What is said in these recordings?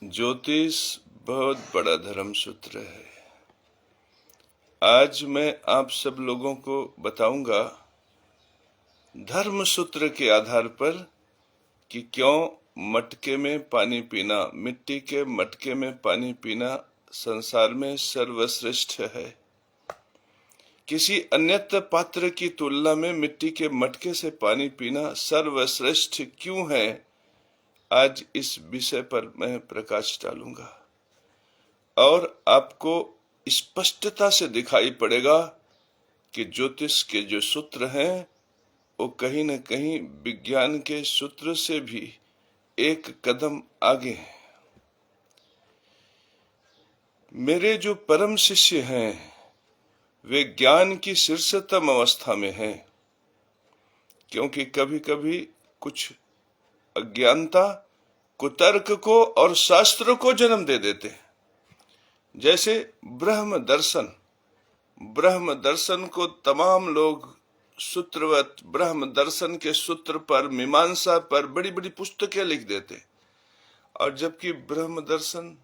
ज्योतिष बहुत बड़ा धर्म सूत्र है। आज मैं आप सब लोगों को बताऊंगा धर्म सूत्र के आधार पर कि क्यों मटके में पानी पीना, मिट्टी के मटके में पानी पीना संसार में सर्वश्रेष्ठ है। किसी अन्यत्र पात्र की तुलना में मिट्टी के मटके से पानी पीना सर्वश्रेष्ठ क्यों है, आज इस विषय पर मैं प्रकाश डालूंगा और आपको स्पष्टता से दिखाई पड़ेगा कि ज्योतिष के जो सूत्र हैं वो कहीं न कहीं विज्ञान के सूत्र से भी एक कदम आगे हैं। मेरे जो परम शिष्य हैं वे ज्ञान की शीर्षतम अवस्था में हैं, क्योंकि कभी कभी कुछ अज्ञानता कुतर्क को और शास्त्र को जन्म दे देते हैं। जैसे ब्रह्म दर्शन को तमाम लोग सूत्रवत ब्रह्म दर्शन के सूत्र पर, मीमांसा पर बड़ी बड़ी पुस्तकें लिख देते हैं, और जबकि ब्रह्म दर्शन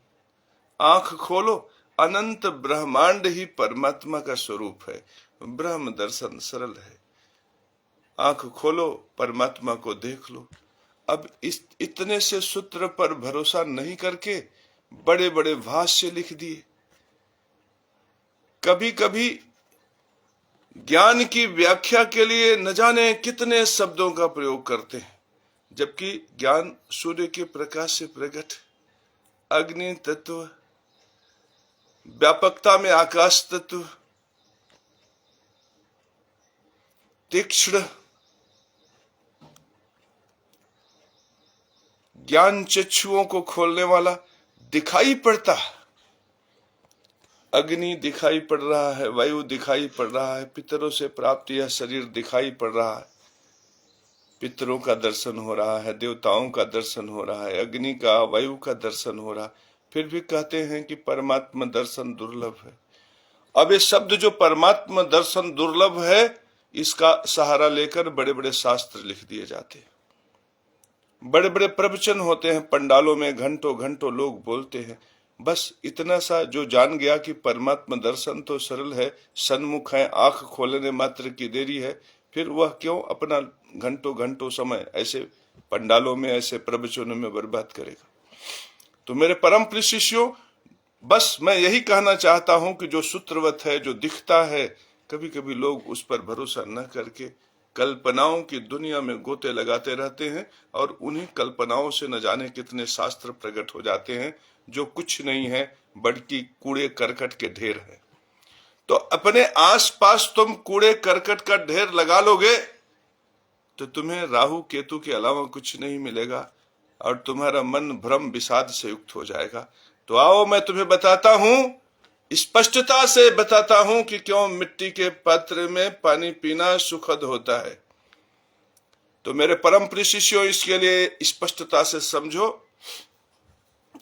आंख खोलो अनंत ब्रह्मांड ही परमात्मा का स्वरूप है। ब्रह्म दर्शन सरल है, आंख खोलो परमात्मा को देख लो। अब इस इतने से सूत्र पर भरोसा नहीं करके बड़े बड़े भाष्य लिख दिए। कभी कभी ज्ञान की व्याख्या के लिए न जाने कितने शब्दों का प्रयोग करते हैं, जबकि ज्ञान सूर्य के प्रकाश से प्रकट, अग्नि तत्व, व्यापकता में आकाश तत्व, तीक्ष्ण ज्ञान चक्षुओं को खोलने वाला दिखाई पड़ता। अग्नि दिखाई पड़ रहा है, वायु दिखाई पड़ रहा है, पितरों से प्राप्त यह शरीर दिखाई पड़ रहा है, पितरों का दर्शन हो रहा है, देवताओं का दर्शन हो रहा है, अग्नि का, वायु का दर्शन हो रहा है। फिर भी कहते हैं कि परमात्मा दर्शन दुर्लभ है। अब ये शब्द जो परमात्मा दर्शन दुर्लभ है, इसका सहारा लेकर बड़े बड़े शास्त्र लिख दिए जाते हैं, बड़े बड़े प्रवचन होते हैं, पंडालों में घंटों घंटों लोग बोलते हैं। बस इतना सा जो जान गया कि परमात्मा दर्शन तो सरल है, सन्मुख है, आंख खोलने मात्र की देरी है, फिर वह क्यों अपना घंटों घंटों समय ऐसे पंडालों में, ऐसे प्रवचनों में बर्बाद करेगा। तो मेरे परम प्रिय शिष्यों, बस मैं यही कहना चाहता हूं कि जो सूत्रवत है, जो दिखता है, कभी कभी लोग उस पर भरोसा न करके कल्पनाओं की दुनिया में गोते लगाते रहते हैं, और उन्हीं कल्पनाओं से न जाने कितने शास्त्र प्रकट हो जाते हैं जो कुछ नहीं है बल्कि कूड़े करकट के ढेर है। तो अपने आसपास तुम कूड़े करकट का ढेर लगा लोगे तो तुम्हें राहु केतु के अलावा कुछ नहीं मिलेगा और तुम्हारा मन भ्रम विषाद से युक्त हो जाएगा। तो आओ मैं तुम्हें बताता हूं, स्पष्टता से बताता हूं कि क्यों मिट्टी के पात्र में पानी पीना सुखद होता है। तो मेरे परम प्रिय शिष्यों, इसके लिए स्पष्टता से समझो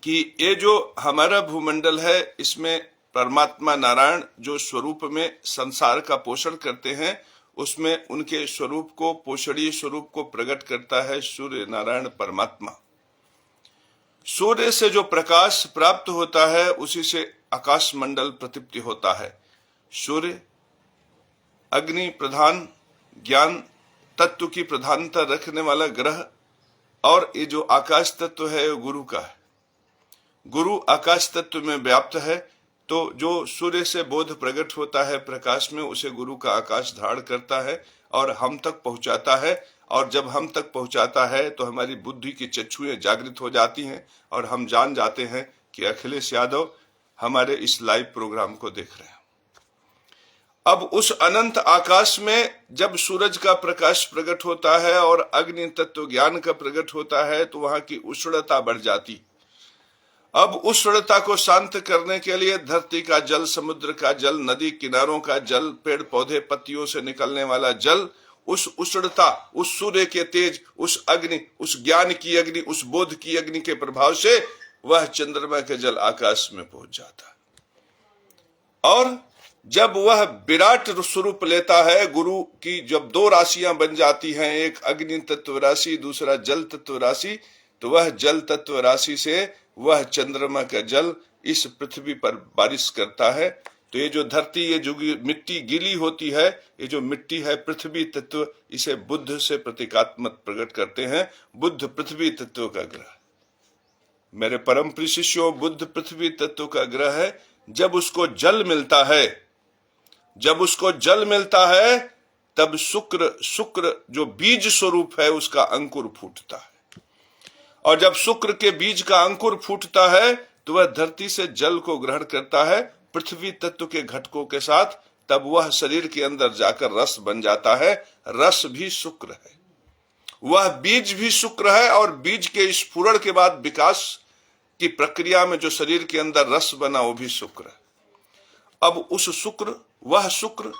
कि ये जो हमारा भूमंडल है, इसमें परमात्मा नारायण जो स्वरूप में संसार का पोषण करते हैं, उसमें उनके स्वरूप को, पोषणीय स्वरूप को प्रकट करता है सूर्य नारायण परमात्मा। सूर्य से जो प्रकाश प्राप्त होता है उसी से आकाश मंडल प्रतिप्ति होता है। सूर्य अग्नि प्रधान ज्ञान तत्व की प्रधानता रखने वाला ग्रह, और ये जो आकाश तत्व है वो गुरु का है। गुरु आकाश तत्व में व्याप्त है, तो जो सूर्य से बोध प्रकट होता है प्रकाश में, उसे गुरु का आकाश धारण करता है और हम तक पहुंचाता है। और जब हम तक पहुंचाता है तो हमारी बुद्धि की चक्षुएं जागृत हो जाती हैं और हम जान जाते हैं कि अखिलेश यादव हमारे इस लाइव प्रोग्राम को देख रहे हैं। अब उस अनंत आकाश में जब सूरज का प्रकाश प्रकट होता है और अग्नि तत्व ज्ञान का प्रकट होता है तो वहां की उष्णता बढ़ जाती। अब उष्णता को शांत करने के लिए धरती का जल, समुद्र का जल, नदी किनारों का जल, पेड़ पौधे पत्तियों से निकलने वाला जल, उस उष्णता, उस सूर्य के तेज, उस अग्नि, उस ज्ञान की अग्नि, उस बोध की अग्नि के प्रभाव से वह चंद्रमा के जल आकाश में पहुंच जाता है। और जब वह विराट स्वरूप लेता है, गुरु की जब दो राशियां बन जाती हैं, एक अग्नि तत्व राशि, दूसरा जल तत्व राशि, तो वह जल तत्व राशि से वह चंद्रमा का जल इस पृथ्वी पर बारिश करता है। तो ये जो धरती, ये जो मिट्टी गीली होती है, ये जो मिट्टी है पृथ्वी तत्व, इसे बुद्ध से प्रतीकात्मक प्रकट करते हैं। बुद्ध पृथ्वी तत्व का ग्रह, मेरे परम प्रिय शिष्यों, बुद्ध पृथ्वी तत्व का ग्रह है। जब उसको जल मिलता है, जब उसको जल मिलता है, तब शुक्र जो बीज स्वरूप है उसका अंकुर फूटता है। और जब शुक्र के बीज का अंकुर फूटता है तो वह धरती से जल को ग्रहण करता है पृथ्वी तत्व के घटकों के साथ, तब वह शरीर के अंदर जाकर रस बन जाता है। रस भी शुक्र है, वह बीज भी शुक्र है, और बीज के स्फुरण के बाद विकास की प्रक्रिया में जो शरीर के अंदर रस बना वो भी शुक्र है। अब उस शुक्र, वह शुक्र,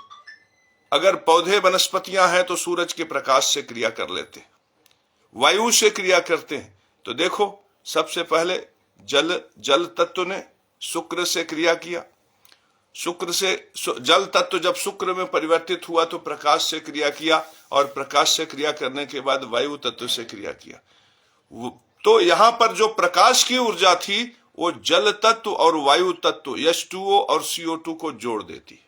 अगर पौधे वनस्पतियां हैं तो सूरज के प्रकाश से क्रिया कर लेते हैं, वायु से क्रिया करते हैं। तो देखो, सबसे पहले जल तत्व ने शुक्र से क्रिया किया। शुक्र से जल तत्व जब शुक्र में परिवर्तित हुआ तो प्रकाश से क्रिया किया, और प्रकाश से क्रिया करने के बाद वायु तत्व से क्रिया किया। तो यहां पर जो प्रकाश की ऊर्जा थी वो जल तत्व और वायु तत्व H2O और CO2 को जोड़ देती है।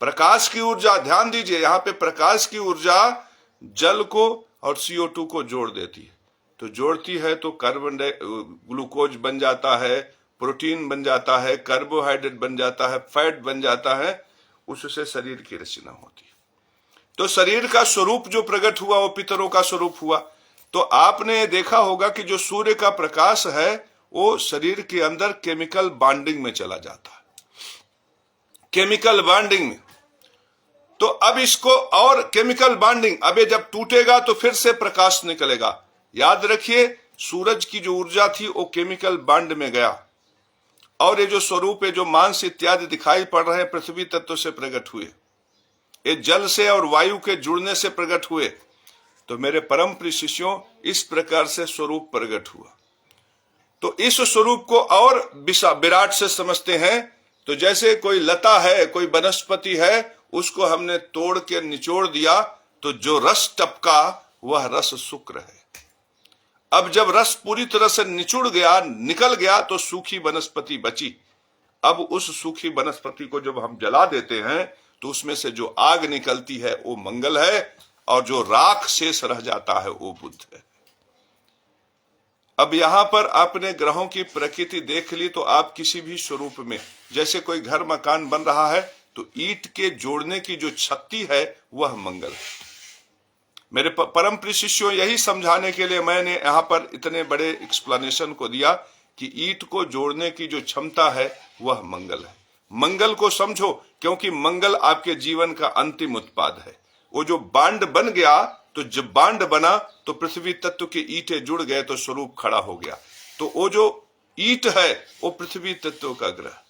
प्रकाश की ऊर्जा, ध्यान दीजिए, यहां पे प्रकाश की ऊर्जा जल को और CO2 को जोड़ देती है। तो जोड़ती है तो कार्बन ग्लूकोज बन जाता है, प्रोटीन बन जाता है, कार्बोहाइड्रेट बन जाता है, फैट बन जाता है, उससे शरीर की रचना होती है। तो शरीर का स्वरूप जो प्रकट हुआ वो पितरों का स्वरूप हुआ। तो आपने देखा होगा कि जो सूर्य का प्रकाश है वो शरीर के अंदर केमिकल बॉन्डिंग में चला जाता है, केमिकल बॉन्डिंग में। तो अब इसको, और केमिकल बॉन्डिंग अब ये जब टूटेगा तो फिर से प्रकाश निकलेगा। याद रखिए, सूरज की जो ऊर्जा थी वो केमिकल बॉन्ड में गया, और ये जो स्वरूप है, जो मांस इत्यादि दिखाई पड़ रहे हैं, पृथ्वी तत्व से प्रकट हुए, ये जल से और वायु के जुड़ने से प्रकट हुए। तो मेरे परम प्रिय शिष्यों, इस प्रकार से स्वरूप प्रकट हुआ। तो इस स्वरूप को और विराट से समझते हैं। तो जैसे कोई लता है, कोई वनस्पति है, उसको हमने तोड़ के निचोड़ दिया तो जो रस टपका वह रस शुक्र है। अब जब रस पूरी तरह से निचुड़ गया, निकल गया, तो सूखी वनस्पति बची। अब उस सूखी वनस्पति को जब हम जला देते हैं तो उसमें से जो आग निकलती है वो मंगल है, और जो राख शेष रह जाता है वो बुध है। अब यहां पर आपने ग्रहों की प्रकृति देख ली, तो आप किसी भी स्वरूप में, जैसे कोई घर मकान बन रहा है तो ईंट के जोड़ने की जो शक्ति है वह मंगल है। मेरे परम प्रिय शिष्यों, यही समझाने के लिए मैंने यहां पर इतने बड़े एक्सप्लेनेशन को दिया कि ईंट को जोड़ने की जो क्षमता है वह मंगल है। मंगल को समझो, क्योंकि मंगल आपके जीवन का अंतिम उत्पाद है। वो जो बांड बन गया, तो जब बांड बना तो पृथ्वी तत्व के ईंटें जुड़ गए तो स्वरूप खड़ा हो गया। तो वो जो ईंट है वो पृथ्वी तत्व का ग्रह,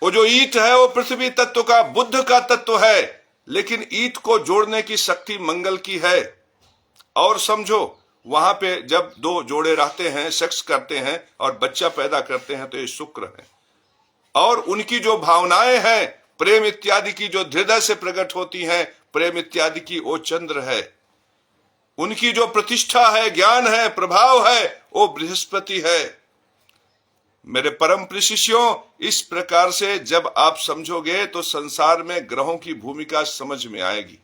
वो जो ईंट है वो पृथ्वी तत्व का, बुद्ध का तत्व है, लेकिन ईंट को जोड़ने की शक्ति मंगल की है। और समझो, वहां पे जब दो जोड़े रहते हैं, सेक्स करते हैं और बच्चा पैदा करते हैं, तो ये शुक्र है। और उनकी जो भावनाएं हैं, प्रेम इत्यादि की, जो हृदय से प्रकट होती हैं, प्रेम इत्यादि की, वो चंद्र है। उनकी जो प्रतिष्ठा है, ज्ञान है, प्रभाव है, वो बृहस्पति है। मेरे परम प्रिय शिष्यों, इस प्रकार से जब आप समझोगे तो संसार में ग्रहों की भूमिका समझ में आएगी।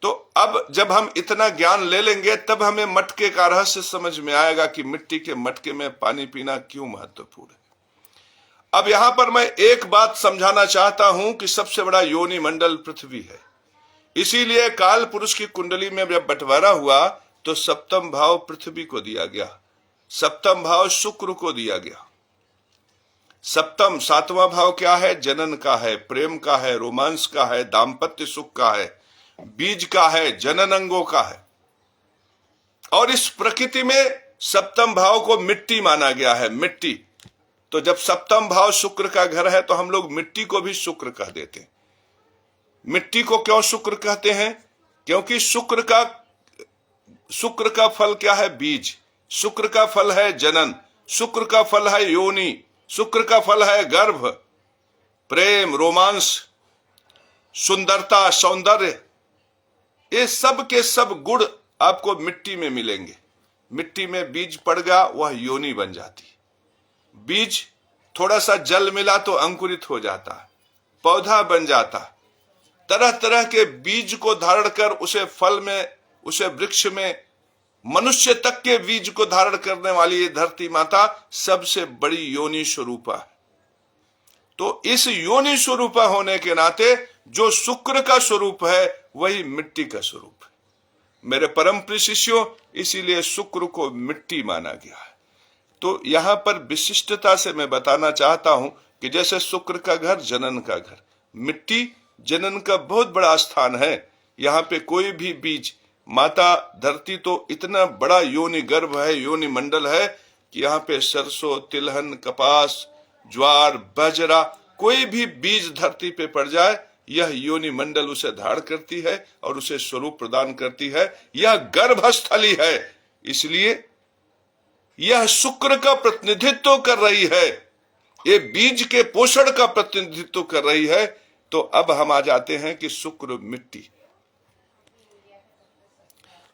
तो अब जब हम इतना ज्ञान ले लेंगे तब हमें मटके का रहस्य समझ में आएगा कि मिट्टी के मटके में पानी पीना क्यों महत्वपूर्ण है। अब यहां पर मैं एक बात समझाना चाहता हूं कि सबसे बड़ा योनि मंडल पृथ्वी है। इसीलिए काल पुरुष की कुंडली में जब बंटवारा हुआ तो सप्तम भाव पृथ्वी को दिया गया, सप्तम भाव शुक्र को दिया गया। सप्तम, सातवां भाव क्या है? जनन का है, प्रेम का है, रोमांस का है, दाम्पत्य सुख का है, बीज का है, जनन अंगों का है। और इस प्रकृति में सप्तम भाव को मिट्टी माना गया है, मिट्टी। तो जब सप्तम भाव शुक्र का घर है तो हम लोग मिट्टी को भी शुक्र कह देते हैं। मिट्टी को क्यों शुक्र कहते हैं? क्योंकि शुक्र का फल क्या है? बीज। शुक्र का फल है जनन, शुक्र का फल है योनि, शुक्र का फल है गर्भ, प्रेम, रोमांस, सुंदरता, सौंदर्य। ये सब के सब गुण आपको मिट्टी में मिलेंगे। मिट्टी में बीज पड़ गया, वह योनि बन जाती। बीज थोड़ा सा जल मिला तो अंकुरित हो जाता है, पौधा बन जाता। तरह तरह के बीज को धारण कर उसे फल में, उसे वृक्ष में, मनुष्य तक के बीज को धारण करने वाली ये धरती माता सबसे बड़ी योनि स्वरूपा है। तो इस योनि स्वरूपा होने के नाते जो शुक्र का स्वरूप है वही मिट्टी का स्वरूप है। मेरे परम प्रिय शिष्यों, इसीलिए शुक्र को मिट्टी माना गया है। तो यहां पर विशिष्टता से मैं बताना चाहता हूं कि जैसे शुक्र का घर जनन का घर, मिट्टी जनन का बहुत बड़ा स्थान है। यहाँ पे कोई भी बीज, माता धरती तो इतना बड़ा योनि गर्भ है, योनि मंडल है कि यहाँ पे सरसों, तिलहन, कपास, ज्वार, बाजरा, कोई भी बीज धरती पे पड़ जाए, यह योनि मंडल उसे धारण करती है और उसे स्वरूप प्रदान करती है। यह गर्भस्थली है, इसलिए यह शुक्र का प्रतिनिधित्व कर रही है, ये बीज के पोषण का प्रतिनिधित्व कर रही है। तो अब हम आ जाते हैं कि शुक्र मिट्टी।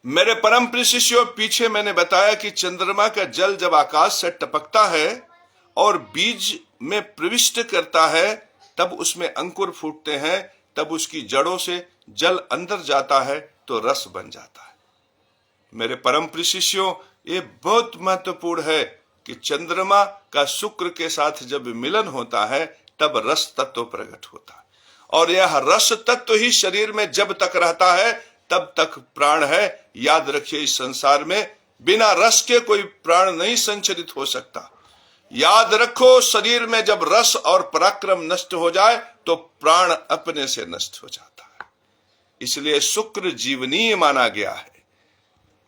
मेरे परम प्रिय शिष्यों, पीछे मैंने बताया कि चंद्रमा का जल जब आकाश से टपकता है और बीज में प्रविष्ट करता है, तब उसमें अंकुर फूटते हैं, तब उसकी जड़ों से जल अंदर जाता है तो रस बन जाता है। मेरे परम प्रिय शिष्यों, ये बहुत महत्वपूर्ण है कि चंद्रमा का शुक्र के साथ जब मिलन होता है तब रस तत्व प्रकट होता है, और यह रस तत्व ही शरीर में जब तक रहता है तब तक प्राण है। याद रखिए, इस संसार में बिना रस के कोई प्राण नहीं संचरित हो सकता। याद रखो, शरीर में जब रस और पराक्रम नष्ट हो जाए तो प्राण अपने से नष्ट हो जाता है। इसलिए शुक्र जीवनीय माना गया है,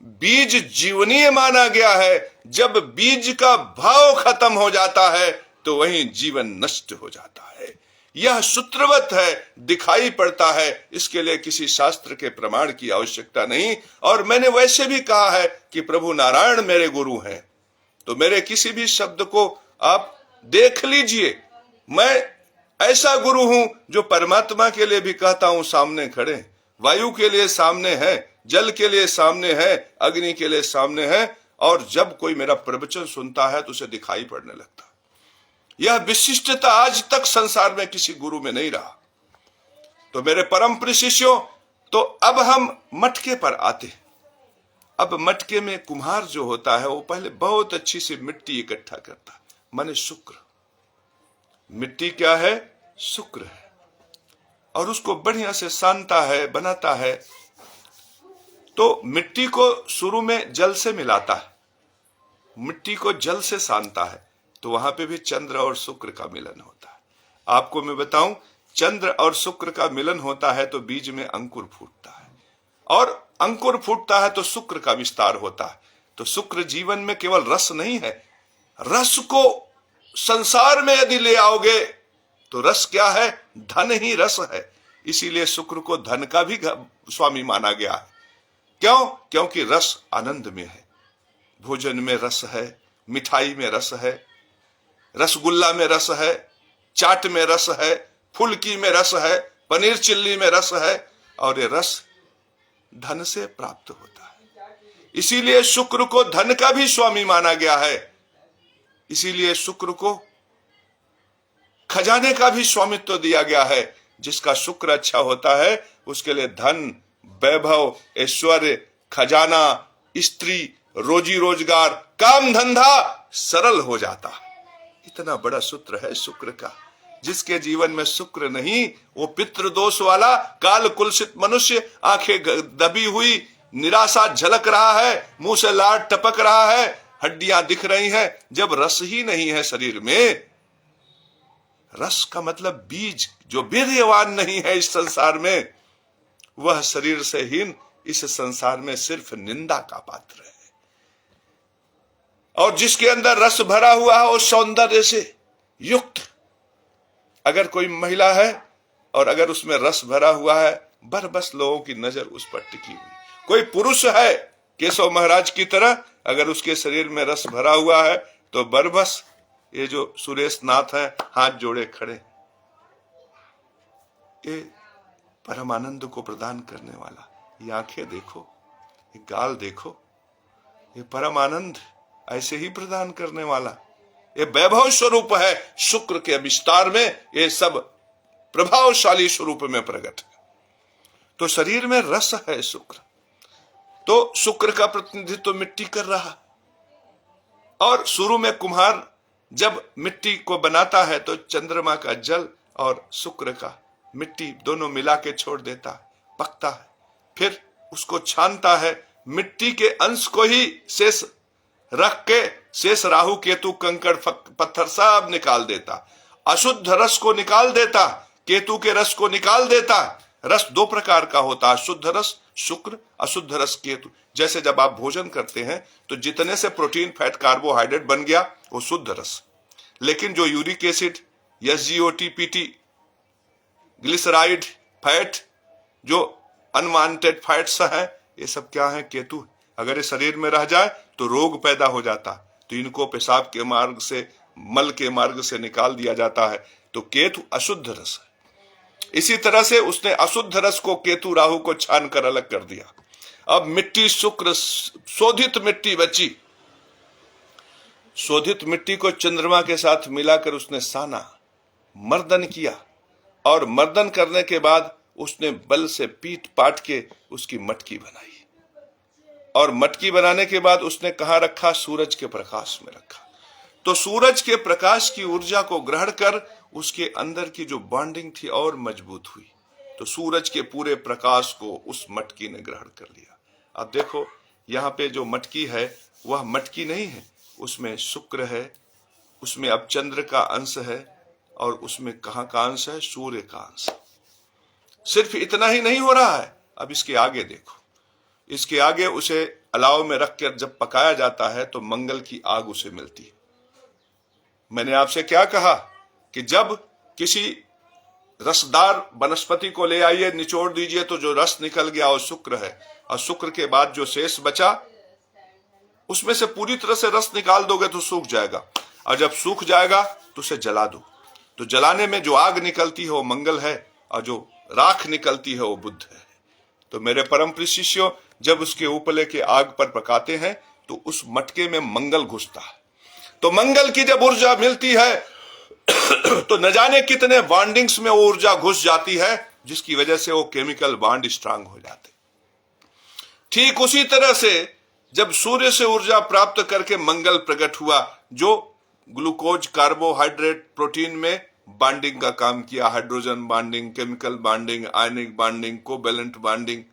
बीज जीवनीय माना गया है। जब बीज का भाव खत्म हो जाता है तो वहीं जीवन नष्ट हो जाता है। यह सूत्रवत है, दिखाई पड़ता है। इसके लिए किसी शास्त्र के प्रमाण की आवश्यकता नहीं। और मैंने वैसे भी कहा है कि प्रभु नारायण मेरे गुरु हैं, तो मेरे किसी भी शब्द को आप देख लीजिए। मैं ऐसा गुरु हूं जो परमात्मा के लिए भी कहता हूं सामने खड़े, वायु के लिए सामने है, जल के लिए सामने है, अग्नि के लिए सामने है। और जब कोई मेरा प्रवचन सुनता है तो उसे दिखाई पड़ने लगता। यह विशिष्टता आज तक संसार में किसी गुरु में नहीं रहा। तो मेरे परम प्रिय शिष्यों, तो अब हम मटके पर आते हैं। अब मटके में कुम्हार जो होता है वो पहले बहुत अच्छी सी मिट्टी इकट्ठा करता है, माने शुक्र। मिट्टी क्या है? शुक्र है। और उसको बढ़िया से सानता है, बनाता है। तो मिट्टी को शुरू में जल से मिलाता है, मिट्टी को जल से सानता है, तो वहां पे भी चंद्र और शुक्र का मिलन होता है। आपको मैं बताऊं, चंद्र और शुक्र का मिलन होता है तो बीज में अंकुर फूटता है, और अंकुर फूटता है तो शुक्र का विस्तार होता है। तो शुक्र जीवन में केवल रस नहीं है, रस को संसार में यदि ले आओगे तो रस क्या है? धन ही रस है। इसीलिए शुक्र को धन का भी स्वामी माना गया है। क्यों? क्योंकि रस आनंद में है। भोजन में रस है, मिठाई में रस है, रसगुल्ला में रस है, चाट में रस है, फुल्की में रस है, पनीर चिल्ली में रस है, और ये रस धन से प्राप्त होता है। इसीलिए शुक्र को धन का भी स्वामी माना गया है। इसीलिए शुक्र को खजाने का भी स्वामित्व दिया गया है। जिसका शुक्र अच्छा होता है उसके लिए धन, वैभव, ऐश्वर्य, खजाना, स्त्री, रोजी रोजगार, काम धंधा सरल हो जाता है। इतना बड़ा सूत्र है शुक्र का। जिसके जीवन में शुक्र नहीं, वो पितृ दोष वाला काल कुलसित मनुष्य, आंखें दबी हुई, निराशा झलक रहा है, मुंह से लार टपक रहा है, हड्डियां दिख रही हैं। जब रस ही नहीं है शरीर में, रस का मतलब बीज जो वीर्यवान नहीं है इस संसार में, वह शरीर से हीन इस संसार में सिर्फ निंदा का पात्र है। और जिसके अंदर रस भरा हुआ है वो सौंदर्य से युक्त, अगर कोई महिला है और अगर उसमें रस भरा हुआ है, बस लोगों की नजर उस पर टिकी हुई। कोई पुरुष है केशव महाराज की तरह, अगर उसके शरीर में रस भरा हुआ है तो बरबस ये जो सुरेश नाथ है हाथ जोड़े खड़े, ये परमानंद को प्रदान करने वाला। ये आंखें देखो, ये गाल देखो, ये परम आनंद ऐसे ही प्रदान करने वाला, ये वैभव स्वरूप है। शुक्र के विस्तार में ये सब प्रभावशाली स्वरूप में प्रकट है। तो शरीर में रस है शुक्र, तो शुक्र का प्रतिनिधित्व मिट्टी कर रहा। और शुरू में कुम्हार जब मिट्टी को बनाता है तो चंद्रमा का जल और शुक्र का मिट्टी दोनों मिला के छोड़ देता है, पकता है, फिर उसको छानता है, मिट्टी के अंश को ही शेष रख के शेष राहु केतु कंकड़ पत्थर सब निकाल देता, अशुद्ध रस को निकाल देता, केतु के रस को निकाल देता। रस दो प्रकार का होता है, शुद्ध रस शुक्र, अशुद्ध रस केतु। जैसे जब आप भोजन करते हैं तो जितने से प्रोटीन फैट कार्बोहाइड्रेट बन गया वो शुद्ध रस, लेकिन जो uric acid, SGOT, PT, glyceride, fat, जो अनवांटेड फैट्स हैं, ये सब क्या है? केतु। अगर ये शरीर में रह जाए तो रोग पैदा हो जाता, तो इनको पेशाब के मार्ग से, मल के मार्ग से निकाल दिया जाता है। तो केतु अशुद्ध रस है। इसी तरह से उसने अशुद्ध रस को, केतु राहु को छान कर अलग कर दिया। अब मिट्टी शुक्र, शोधित मिट्टी बची। शोधित मिट्टी को चंद्रमा के साथ मिलाकर उसने साना, मर्दन किया, और मर्दन करने के बाद उसने बल से पीट पाट के उसकी मटकी बनाई। और मटकी बनाने के बाद उसने कहां रखा? सूरज के प्रकाश में रखा। तो सूरज के प्रकाश की ऊर्जा को ग्रहण कर उसके अंदर की जो बॉन्डिंग थी और मजबूत हुई। तो सूरज के पूरे प्रकाश को उस मटकी ने ग्रहण कर लिया। अब देखो यहाँ पे जो मटकी है वह मटकी नहीं है, उसमें शुक्र है, उसमें अब चंद्र का अंश है, और उसमें कहां का अंश है? सूर्य का अंश। सिर्फ इतना ही नहीं हो रहा है, अब इसके आगे देखो। इसके आगे उसे अलाव में रखकर जब पकाया जाता है तो मंगल की आग उसे मिलती है। मैंने आपसे क्या कहा कि जब किसी रसदार वनस्पति को ले आइए, निचोड़ दीजिए, तो जो रस निकल गया वो शुक्र है, और शुक्र के बाद जो शेष बचा उसमें से पूरी तरह से रस निकाल दोगे तो सूख जाएगा, और जब सूख जाएगा तो उसे जला दो। तो जलाने में जो आग निकलती है वो मंगल है, और जो राख निकलती है वो बुध है। तो मेरे परम प्रिय शिष्यों, जब उसके उपले के आग पर पकाते हैं तो उस मटके में मंगल घुसता है। तो मंगल की जब ऊर्जा मिलती है तो न जाने कितने बॉन्डिंग्स में वो ऊर्जा घुस जाती है, जिसकी वजह से वो केमिकल बॉन्ड स्ट्रांग हो जाते। ठीक उसी तरह से जब सूर्य से ऊर्जा प्राप्त करके मंगल प्रकट हुआ, जो ग्लूकोज, कार्बोहाइड्रेट, प्रोटीन में बॉन्डिंग का काम किया, hydrogen bonding, chemical bonding, ionic bonding, covalent bonding,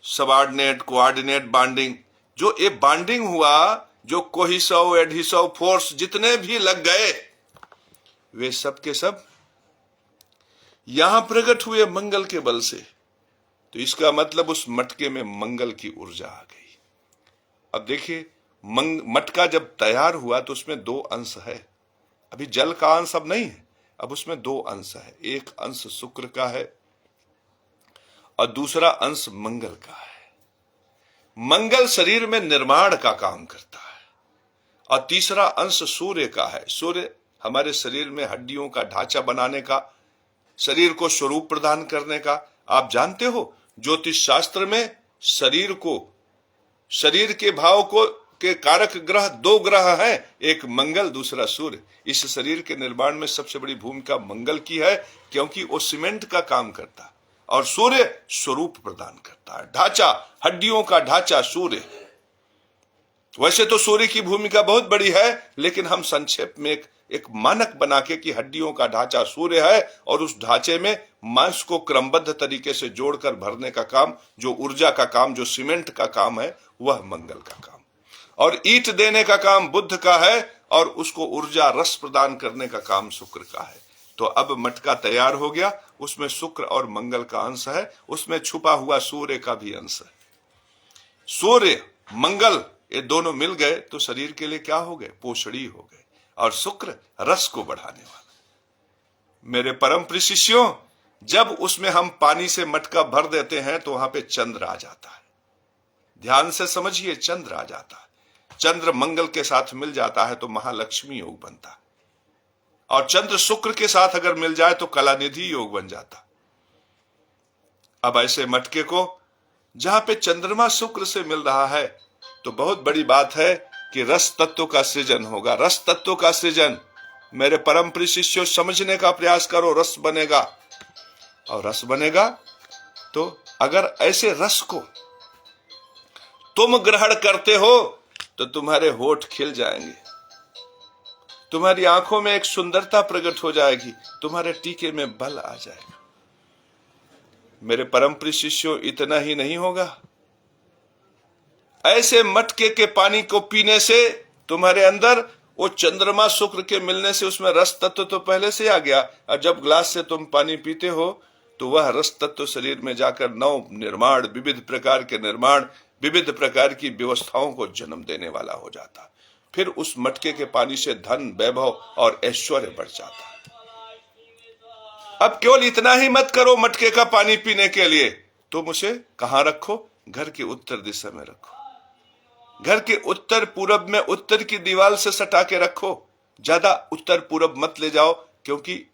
subordinate, coordinate bonding, जो ये बॉन्डिंग हुआ, जो कोहिसिव, एडहिसिव फोर्स जितने भी लग गए, वे सब के सब यहां प्रकट हुए मंगल के बल से। तो इसका मतलब उस मटके में मंगल की ऊर्जा आ गई। अब देखिए, मटका जब तैयार हुआ तो उसमें दो अंश है। अभी जल का अंश अब नहीं है, अब उसमें दो अंश है। एक अंश शुक्र का है और दूसरा अंश मंगल का है। मंगल शरीर में निर्माण का काम करता है, और तीसरा अंश सूर्य का है। सूर्य हमारे शरीर में हड्डियों का ढांचा बनाने का, शरीर को स्वरूप प्रदान करने का। आप जानते हो ज्योतिष शास्त्र में शरीर को, शरीर के भाव को के कारक ग्रह दो ग्रह हैं, एक मंगल, दूसरा सूर्य। इस शरीर के निर्माण में सबसे बड़ी भूमिका मंगल की है, क्योंकि वो सीमेंट का काम करता है, और सूर्य स्वरूप प्रदान करता है, ढांचा, हड्डियों का ढांचा सूर्य। वैसे तो सूर्य की भूमिका बहुत बड़ी है, लेकिन हम संक्षेप में एक मानक बना के कि हड्डियों का ढांचा सूर्य है, और उस ढांचे में मांस को क्रमबद्ध तरीके से जोड़कर भरने का काम, जो ऊर्जा का काम, जो सीमेंट का काम है, वह मंगल का काम, और ईंट देने का काम बुध का है, और उसको ऊर्जा रस प्रदान करने का काम शुक्र का है। तो अब मटका तैयार हो गया, उसमें शुक्र और मंगल का अंश है, उसमें छुपा हुआ सूर्य का भी अंश है। सूर्य, मंगल, ये दोनों मिल गए तो शरीर के लिए क्या हो गए? पोषणी हो गए, और शुक्र रस को बढ़ाने वाला। मेरे परम प्रिय शिष्यों, जब उसमें हम पानी से मटका भर देते हैं तो वहां पे चंद्र आ जाता है। ध्यान से समझिए, चंद्र आ जाता है। चंद्र मंगल के साथ मिल जाता है तो महालक्ष्मी योग बनता है, और चंद्र शुक्र के साथ अगर मिल जाए तो कलानिधि योग बन जाता। अब ऐसे मटके को जहां पे चंद्रमा शुक्र से मिल रहा है, तो बहुत बड़ी बात है कि रस तत्व का सृजन होगा। रस तत्व का सृजन, मेरे परम प्रिय शिष्यों, समझने का प्रयास करो। रस बनेगा, और रस बनेगा तो अगर ऐसे रस को तुम ग्रहण करते हो तो तुम्हारे होठ खिल जाएंगे, तुम्हारी आंखों में एक सुंदरता प्रकट हो जाएगी, तुम्हारे टीके में बल आ जाएगा। मेरे परम प्रिय शिष्यों, इतना ही नहीं होगा, ऐसे मटके के पानी को पीने से तुम्हारे अंदर वो चंद्रमा शुक्र के मिलने से उसमें रस तत्व तो पहले से आ गया, और जब ग्लास से तुम पानी पीते हो तो वह रस तत्व शरीर में जाकर नव निर्माण, विविध प्रकार के निर्माण, विविध प्रकार की व्यवस्थाओं को जन्म देने वाला हो जाता। फिर उस मटके के पानी से धन, वैभव और ऐश्वर्य बढ़ जाता। अब केवल इतना ही मत करो मटके का पानी पीने के लिए, तुम उसे कहां रखो? घर की उत्तर दिशा में रखो। घर के उत्तर पूरब में उत्तर की दीवार से सटा के रखो। ज्यादा उत्तर पूरब मत ले जाओ, क्योंकि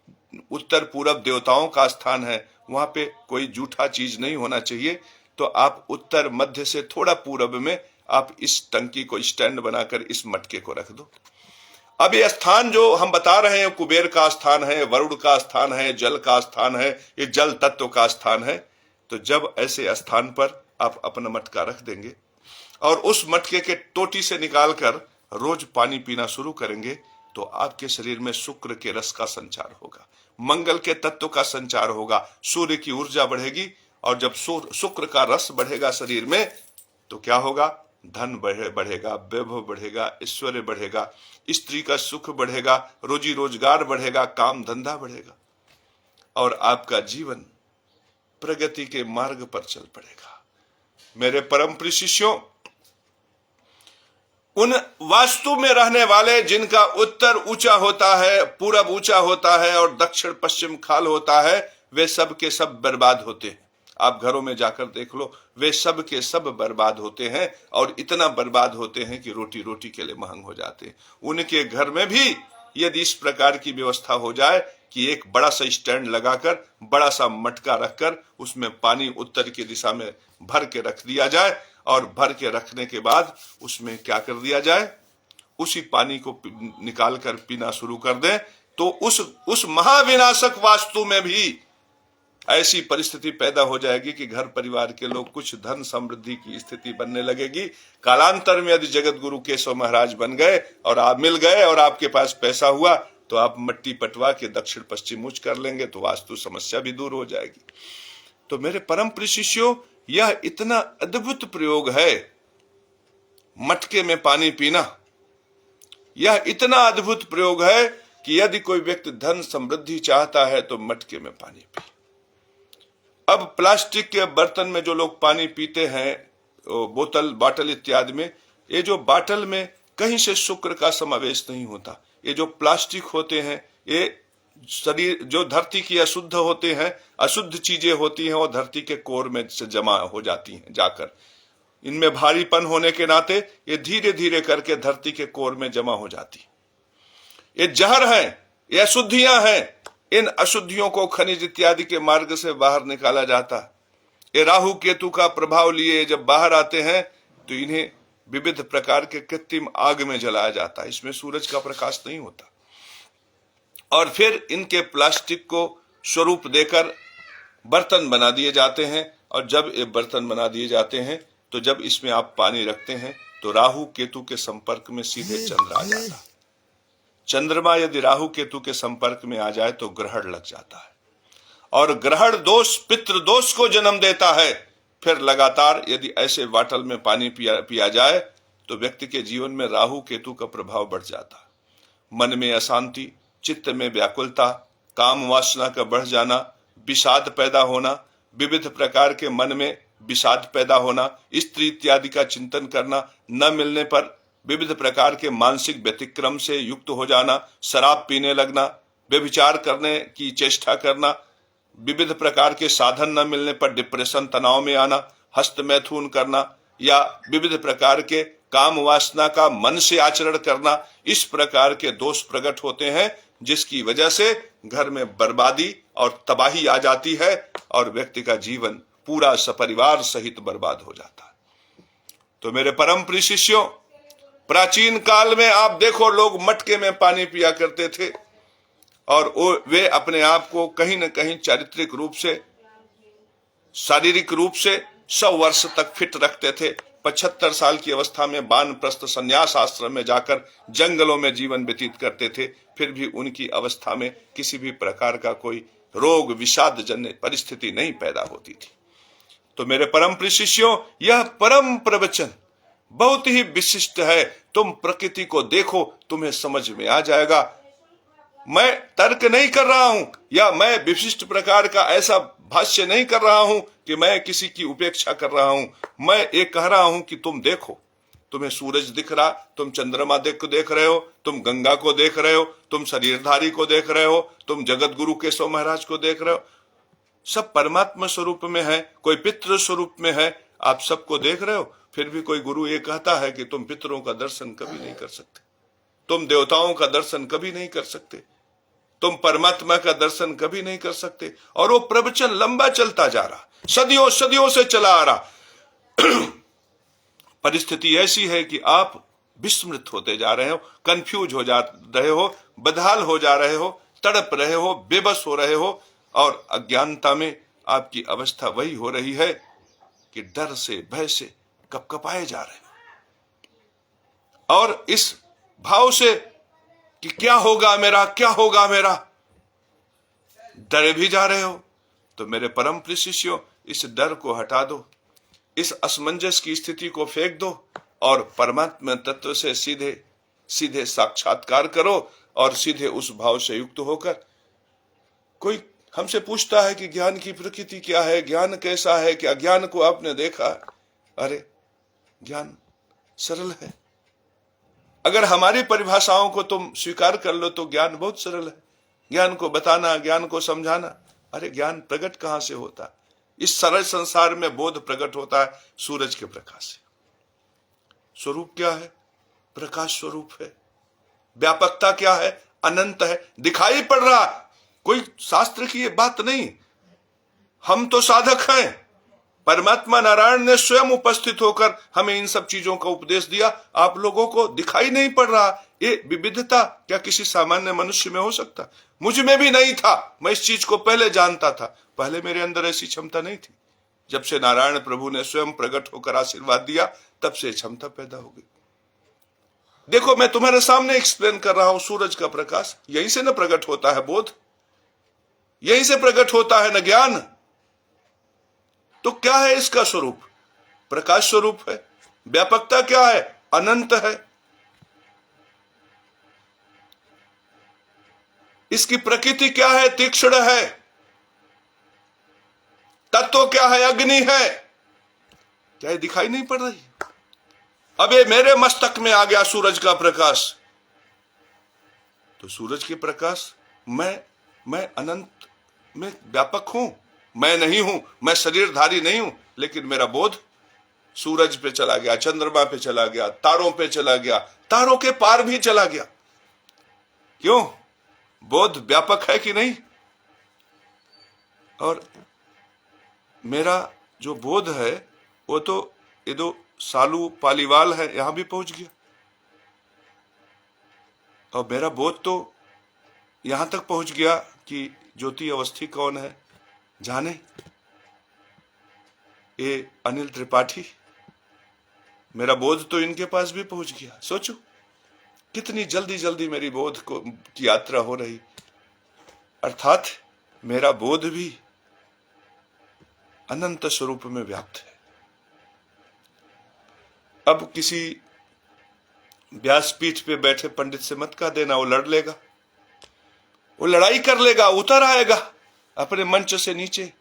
उत्तर पूरब देवताओं का स्थान है, वहां पे कोई जूठा चीज नहीं होना चाहिए। तो आप उत्तर मध्य से थोड़ा पूरब में आप इस टंकी को स्टैंड बनाकर इस मटके को रख दो। अब ये स्थान जो हम बता रहे हैं, कुबेर का स्थान है, वरुण का स्थान है, जल का स्थान है, ये जल तत्व का स्थान है। तो जब ऐसे स्थान पर आप अपना मटका रख देंगे और उस मटके के टोटी से निकालकर रोज पानी पीना शुरू करेंगे, तो आपके शरीर में शुक्र के रस का संचार होगा, मंगल के तत्व का संचार होगा, सूर्य की ऊर्जा बढ़ेगी। और जब शुक्र का रस बढ़ेगा शरीर में तो क्या होगा? धन बढ़ेगा, वैभव बढ़ेगा, ऐश्वर्य बढ़ेगा, स्त्री का सुख बढ़ेगा, रोजी रोजगार बढ़ेगा, काम धंधा बढ़ेगा, और आपका जीवन प्रगति के मार्ग पर चल पड़ेगा। मेरे परम प्रिय शिष्यों, उन वास्तु में रहने वाले जिनका उत्तर ऊंचा होता है, पूरब ऊंचा होता है और दक्षिण पश्चिम खाल होता है, वे सब के सब बर्बाद होते हैं। आप घरों में जाकर देख लो, वे सब के सब बर्बाद होते हैं, और इतना बर्बाद होते हैं कि रोटी रोटी के लिए महंग हो जाते हैं। उनके घर में भी यदि इस प्रकार की व्यवस्था हो जाए कि एक बड़ा सा स्टैंड लगाकर, बड़ा सा मटका रखकर उसमें पानी उत्तर की दिशा में भर के रख दिया जाए, और भर के रखने के बाद उसमें क्या कर दिया जाए, उसी पानी को निकाल कर पीना शुरू कर दें, तो उस महाविनाशक वास्तु में भी ऐसी परिस्थिति पैदा हो जाएगी कि घर परिवार के लोग, कुछ धन समृद्धि की स्थिति बनने लगेगी। कालांतर में यदि जगत गुरु केशव महाराज बन गए और आप मिल गए और आपके पास पैसा हुआ, तो आप मट्टी पटवा के दक्षिण पश्चिम उच्च कर लेंगे, तो वास्तु समस्या भी दूर हो जाएगी। तो मेरे परम प्रिय शिष्यों, यह इतना अद्भुत प्रयोग है मटके में पानी पीना। यह इतना अद्भुत प्रयोग है कि यदि कोई व्यक्ति धन समृद्धि चाहता है तो मटके में पानी पी। अब प्लास्टिक के बर्तन में जो लोग पानी पीते हैं, बोतल, बाटल इत्यादि में, ये जो बाटल में कहीं से शुक्र का समावेश नहीं होता। ये जो प्लास्टिक होते हैं, ये शरीर जो धरती की अशुद्ध होते हैं, अशुद्ध चीजें होती हैं, वो धरती के कोर में से जमा हो जाती हैं जाकर। इनमें भारीपन होने के नाते ये धीरे धीरे करके धरती के कोर में जमा हो जाती। ये जहर है, ये अशुद्धियां हैं। इन अशुद्धियों को खनिज इत्यादि के मार्ग से बाहर निकाला जाता। ये राहु केतु का प्रभाव लिए जब बाहर आते हैं तो इन्हें विविध प्रकार के कृत्रिम आग में जलाया जाता है। इसमें सूरज का प्रकाश नहीं होता। और फिर इनके प्लास्टिक को स्वरूप देकर बर्तन बना दिए जाते हैं। और जब ये बर्तन बना दिए जाते हैं तो जब इसमें आप पानी रखते हैं तो राहु केतु के संपर्क में सीधे चंद्र आ जाता है। चंद्रमा यदि राहु केतु के संपर्क में आ जाए तो ग्रहण लग जाता है, और ग्रहण दोष पितृ दोष को जन्म देता है। फिर लगातार यदि ऐसे वाटल में पानी पिया जाए तो व्यक्ति के जीवन में राहु केतु का प्रभाव बढ़ जाता है। मन में अशांति, चित्त में व्याकुलता, काम वासना का बढ़ जाना, विषाद पैदा होना, विविध प्रकार के मन में विषाद पैदा होना, स्त्री इत्यादि का चिंतन करना, न मिलने पर विविध प्रकार के मानसिक व्यतिक्रम से युक्त हो जाना, शराब पीने लगना, व्यभिचार करने की चेष्टा करना, विविध प्रकार के साधन न मिलने पर डिप्रेशन, तनाव में आना, हस्त मैथुन करना, या विविध प्रकार के काम वासना का मन से आचरण करना, इस प्रकार के दोष प्रकट होते हैं, जिसकी वजह से घर में बर्बादी और तबाही आ जाती है और व्यक्ति का जीवन पूरा सपरिवार सहित बर्बाद हो जाता है। तो मेरे परम प्रिय शिष्यों, प्राचीन काल में आप देखो लोग मटके में पानी पिया करते थे और वे अपने आप को कहीं न कहीं चारित्रिक रूप से, शारीरिक रूप से 100 वर्ष तक फिट रखते थे। 75 साल की अवस्था में वानप्रस्थ संन्यास आश्रम में जाकर जंगलों में जीवन व्यतीत करते थे, फिर भी उनकी अवस्था में किसी भी प्रकार का कोई रोग विषाद जन्य परिस्थिति नहीं पैदा होती थी। तो मेरे परम प्रिय शिष्यों, यह परम प्रवचन बहुत ही विशिष्ट है। तुम प्रकृति को देखो, तुम्हें समझ में आ जाएगा। मैं तर्क नहीं कर रहा हूं या मैं विशिष्ट प्रकार का ऐसा भाष्य नहीं कर रहा हूं कि मैं किसी की उपेक्षा कर रहा हूं। मैं ये कह रहा हूं कि तुम देखो, तुम्हें सूरज दिख रहा, तुम चंद्रमा देख रहे हो, तुम गंगा को देख रहे हो, तुम शरीरधारी को देख रहे हो, तुम जगत गुरु केशव महाराज को देख रहे हो। सब परमात्मा स्वरूप में है, कोई पितृ स्वरूप में है, आप सबको देख रहे हो। फिर भी कोई गुरु ये कहता है कि तुम पितरों का दर्शन कभी नहीं कर सकते, तुम देवताओं का दर्शन कभी नहीं कर सकते, तुम परमात्मा का दर्शन कभी नहीं कर सकते। और वो प्रवचन लंबा चलता जा रहा, सदियों सदियों से चला आ रहा। परिस्थिति ऐसी है कि आप विस्मृत होते जा रहे हो, कंफ्यूज हो जा रहे हो, बदहाल हो जा रहे हो, तड़प रहे हो, बेबस हो रहे हो, और अज्ञानता में आपकी अवस्था वही हो रही है कि डर से, भय से कपकपाए जा रहे हो, और इस भाव से कि क्या होगा मेरा, क्या होगा मेरा, डरे भी जा रहे हो। तो मेरे परम प्रिय शिष्यों, इस डर को हटा दो, इस असमंजस की स्थिति को फेंक दो और परमात्मा तत्व से सीधे सीधे साक्षात्कार करो और सीधे उस भाव से युक्त होकर। कोई हमसे पूछता है कि ज्ञान की प्रकृति क्या है, ज्ञान कैसा है, क्या ज्ञान को आपने देखा? अरे ज्ञान सरल है। अगर हमारी परिभाषाओं को तुम स्वीकार कर लो तो ज्ञान बहुत सरल है। ज्ञान को बताना, ज्ञान को समझाना, अरे ज्ञान प्रकट कहां से होता है? इस सरल संसार में बोध प्रकट होता है सूरज के प्रकाश से। स्वरूप क्या है? प्रकाश स्वरूप है। व्यापकता क्या है? अनंत है, दिखाई पड़ रहा। कोई शास्त्र की ये बात नहीं, हम तो साधक हैं। परमात्मा नारायण ने स्वयं उपस्थित होकर हमें इन सब चीजों का उपदेश दिया। आप लोगों को दिखाई नहीं पड़ रहा। ये विविधता क्या किसी सामान्य मनुष्य में हो सकता? मुझ में भी नहीं था, मैं इस चीज को पहले जानता था, पहले मेरे अंदर ऐसी क्षमता नहीं थी। जब से नारायण प्रभु ने स्वयं प्रकट होकर आशीर्वाद दिया, तब से क्षमता पैदा हो गई। देखो, मैं तुम्हारे सामने एक्सप्लेन कर रहा हूं, सूरज का प्रकाश यहीं से न प्रकट होता है बोध, यहीं से प्रकट होता है न ज्ञान। तो क्या है इसका स्वरूप? प्रकाश स्वरूप है। व्यापकता क्या है? अनंत है। इसकी प्रकृति क्या है? तीक्ष्ण है। तत्व क्या है? अग्नि है। क्या ये दिखाई नहीं पड़ रही? अब ये मेरे मस्तक में आ गया सूरज का प्रकाश, तो सूरज के प्रकाश मैं अनंत में व्यापक हूं। मैं नहीं हूं, मैं शरीरधारी नहीं हूं, लेकिन मेरा बोध सूरज पे चला गया, चंद्रमा पे चला गया, तारों पे चला गया, तारों के पार भी चला गया। क्यों? बोध व्यापक है कि नहीं? और मेरा जो बोध है वो तो ये दो सालू पालीवाल है, यहां भी पहुंच गया। और मेरा बोध तो यहां तक पहुंच गया कि ज्योति अवस्थी कौन है जाने। ये अनिल त्रिपाठी, मेरा बोध तो इनके पास भी पहुंच गया। सोचो कितनी जल्दी जल्दी मेरी बोध को की यात्रा हो रही। अर्थात मेरा बोध भी अनंत स्वरूप में व्याप्त है। अब किसी व्यासपीठ पे बैठे पंडित से मत कह देना, वो लड़ लेगा, वो लड़ाई कर लेगा, उतर आएगा अपने मंच से नीचे,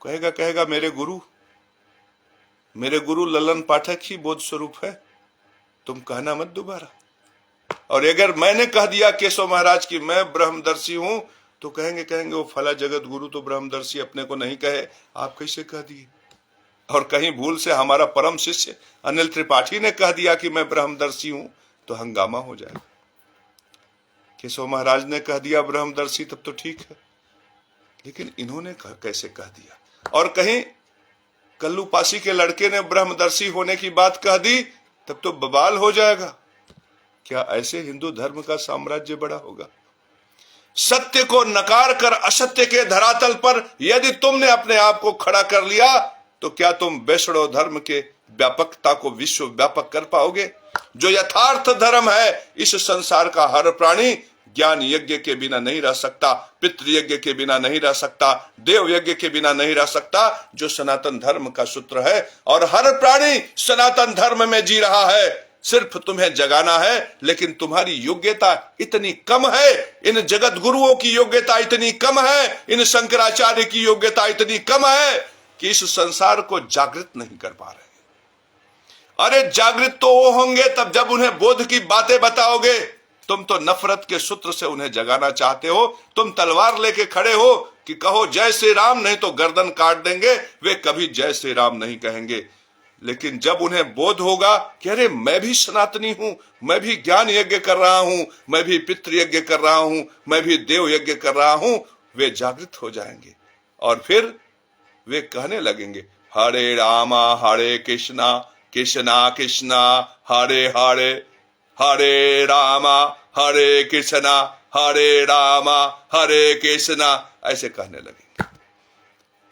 कहेगा मेरे गुरु ललन पाठक ही बोध स्वरूप है, तुम कहना मत दोबारा। और अगर मैंने कह दिया केशव महाराज की मैं ब्रह्मदर्शी हूं, तो कहेंगे वो फला जगत गुरु तो ब्रह्मदर्शी अपने को नहीं कहे, आप कैसे कह दिए? और कहीं भूल से हमारा परम शिष्य अनिल त्रिपाठी ने कह दिया कि मैं ब्रह्मदर्शी हूं, तो हंगामा हो जाएगा। केशव महाराज ने कह दिया ब्रह्मदर्शी, तब तो ठीक है, लेकिन इन्होंने कैसे कह दिया? और कहीं कल्लू पासी के लड़के ने ब्रह्मदर्शी होने की बात कह दी, तब तो बवाल हो जाएगा। क्या ऐसे हिंदू धर्म का साम्राज्य बड़ा होगा? सत्य को नकार कर असत्य के धरातल पर यदि तुमने अपने आप को खड़ा कर लिया, तो क्या तुम वैष्णव धर्म के व्यापकता को विश्व व्यापक कर पाओगे? जो यथार्थ धर्म है, इस संसार का हर प्राणी ज्ञान यज्ञ के बिना नहीं रह सकता, पितृ यज्ञ के बिना नहीं रह सकता, देव यज्ञ के बिना नहीं रह सकता, जो सनातन धर्म का सूत्र है। और हर प्राणी सनातन धर्म में जी रहा है। सिर्फ तुम्हें जगाना है, लेकिन तुम्हारी योग्यता इतनी कम है, इन जगत गुरुओं की योग्यता इतनी कम है, इन शंकराचार्य की योग्यता इतनी कम है कि इस संसार को जागृत नहीं कर पा रहे। अरे जागृत तो वो होंगे तब जब उन्हें बोध की बातें बताओगे। तुम तो नफरत के सूत्र से उन्हें जगाना चाहते हो। तुम तलवार लेके खड़े हो कि कहो जय श्री राम, नहीं तो गर्दन काट देंगे। वे कभी जय श्री राम नहीं कहेंगे। लेकिन जब उन्हें बोध होगा कि अरे मैं भी सनातनी हूं, मैं भी ज्ञान यज्ञ कर रहा हूं, मैं भी पितृ यज्ञ कर रहा हूं, मैं भी देव यज्ञ कर रहा हूं, वे जागृत हो जाएंगे। और फिर वे कहने लगेंगे हरे रामा हरे कृष्णा कृष्णा कृष्णा हरे हरे, हरे रामा हरे कृष्णा हरे रामा हरे कृष्णा, ऐसे कहने लगेंगे।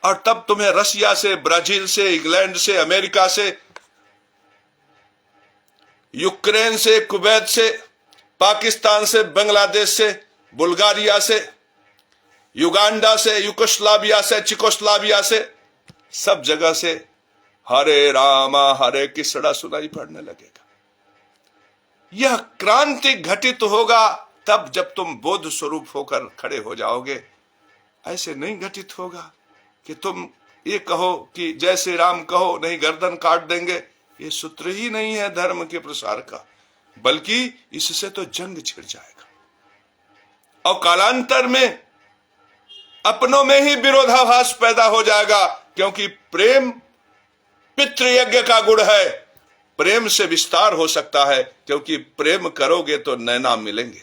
और तब तुम्हें रसिया से, ब्राजील से, इंग्लैंड से, अमेरिका से, यूक्रेन से, कुवैत से, पाकिस्तान से, बांग्लादेश से, बुल्गारिया से, युगांडा से, युगोस्लाविया से, चिकोस्लाविया से, सब जगह से हरे रामा हरे कृष्णा सुनाई पड़ने लगेगा। यह क्रांति घटित होगा तब जब तुम बोध स्वरूप होकर खड़े हो जाओगे। ऐसे नहीं घटित होगा कि तुम ये कहो कि जय श्री राम कहो, नहीं गर्दन काट देंगे। ये सूत्र ही नहीं है धर्म के प्रसार का, बल्कि इससे तो जंग छिड़ जाएगा और कालांतर में अपनों में ही विरोधाभास पैदा हो जाएगा। क्योंकि प्रेम पितृयज्ञ का गुण है। प्रेम से विस्तार हो सकता है, क्योंकि प्रेम करोगे तो नैना मिलेंगे,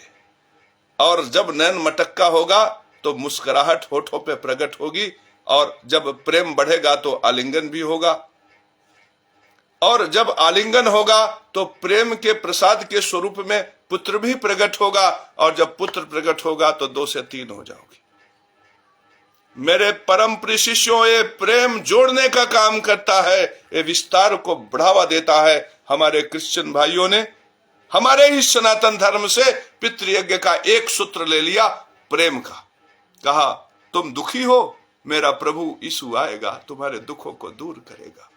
और जब नैन मटक्का होगा तो मुस्कुराहट होठों पे प्रकट होगी, और जब प्रेम बढ़ेगा तो आलिंगन भी होगा, और जब आलिंगन होगा तो प्रेम के प्रसाद के स्वरूप में पुत्र भी प्रकट होगा, और जब पुत्र प्रकट होगा तो 2 से 3 हो जाओगे। मेरे परम प्रिय शिष्यों, ये प्रेम जोड़ने का काम करता है, ये विस्तार को बढ़ावा देता है। हमारे क्रिश्चियन भाइयों ने हमारे ही सनातन धर्म से पितृयज्ञ का एक सूत्र ले लिया, प्रेम का। कहा तुम दुखी हो, मेरा प्रभु यीशु आएगा, तुम्हारे दुखों को दूर करेगा।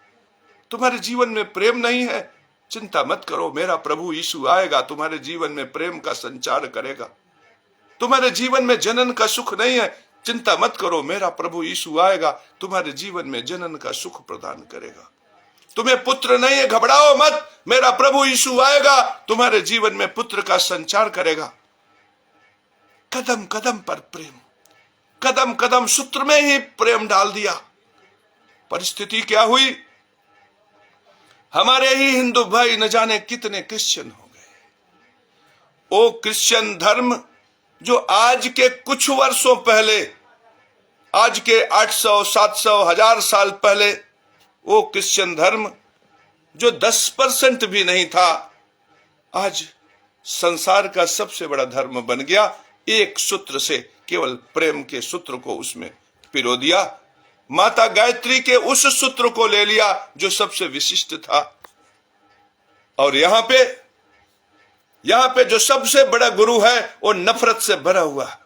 तुम्हारे जीवन में प्रेम नहीं है, चिंता मत करो, मेरा प्रभु यीशु आएगा, तुम्हारे जीवन में प्रेम का संचार करेगा। तुम्हारे जीवन में जनन का सुख नहीं है, चिंता मत करो, मेरा प्रभु यीशु आएगा, तुम्हारे जीवन में जनन का सुख प्रदान करेगा। तुम्हें पुत्र नहीं है, घबराओ मत, मेरा प्रभु यीशु आएगा, तुम्हारे जीवन में पुत्र का संचार करेगा। कदम कदम पर प्रेम, कदम कदम सूत्र में ही प्रेम डाल दिया। परिस्थिति क्या हुई? हमारे ही हिंदू भाई न जाने कितने क्रिश्चियन हो गए। वो क्रिश्चियन धर्म जो आज के कुछ वर्षों पहले, आज के 800, 700, 1000 साल पहले, वो क्रिश्चियन धर्म जो 10% भी नहीं था, आज संसार का सबसे बड़ा धर्म बन गया। एक सूत्र से, केवल प्रेम के सूत्र को उसमें पिरो दिया। माता गायत्री के उस सूत्र को ले लिया जो सबसे विशिष्ट था। और यहां पे जो सबसे बड़ा गुरु है वो नफरत से भरा हुआ है।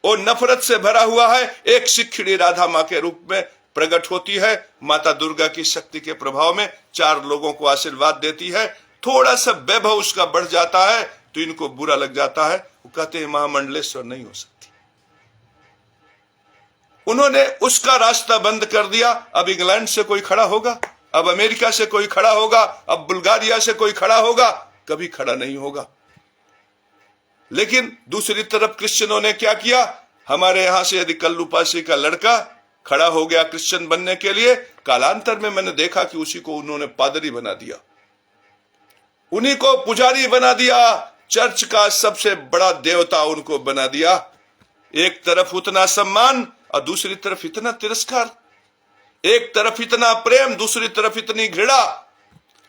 वो नफरत से भरा हुआ है। एक शिखड़ी राधा मां के रूप में प्रकट होती है, माता दुर्गा की शक्ति के प्रभाव में 4 लोगों को आशीर्वाद देती है। थोड़ा सा वैभव उसका बढ़ जाता है तो इनको बुरा लग जाता है। वो कहते हैं महामंडलेश्वर नहीं हो सकती। उन्होंने उसका रास्ता बंद कर दिया। अब इंग्लैंड से कोई खड़ा होगा, अब अमेरिका से कोई खड़ा होगा, अब बुल्गारिया से कोई खड़ा होगा? कभी खड़ा नहीं होगा। लेकिन दूसरी तरफ क्रिश्चियनों ने क्या किया? हमारे यहां से यदि कल्लू पासी का लड़का खड़ा हो गया क्रिश्चियन बनने के लिए, कालांतर में मैंने देखा कि उसी को उन्होंने पादरी बना दिया, उन्हीं को पुजारी बना दिया, चर्च का सबसे बड़ा देवता उनको बना दिया। एक तरफ उतना सम्मान और दूसरी तरफ इतना तिरस्कार। एक तरफ इतना प्रेम, दूसरी तरफ इतनी घृणा।